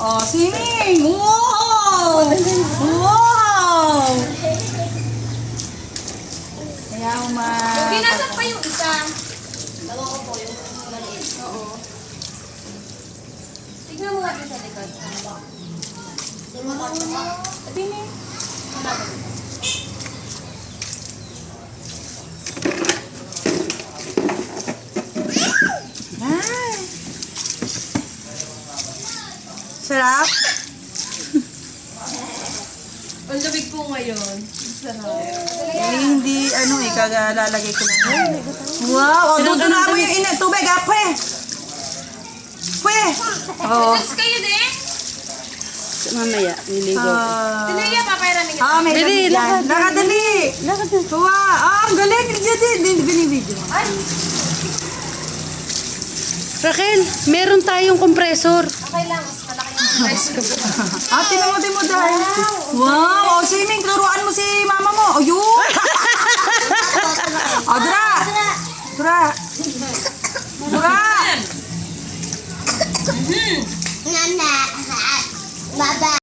Oh, swimming! Wow! Wow! Kaya Binasan pa yung isa. Dalawa ko po yung maliit. Oo. Tignan mo nga din sa likod. Swimming. Ah. Sarap? Ang lamig po ngayon. Sarap. Hindi, kagalalagay ko lang. Wow! O, tutunan mo yung init. Tubig, ha? Pwe! Pwe! Oo. Tapos kayo din? Mamaya, niligo. Tinaya, papairamin niyo. May Dali, lamig yan. Nakadali! Tuwa! Ang galing! Hindi binibidyo. Ay, Raquel, meron tayong kompresor. okay lang. Mas malaki yung price ko. Tinutin mo dahil. Wow! O, swimming. Turuan mo si mama mo. O, yun! O, dra! Dra! Dra! Nana. Baba.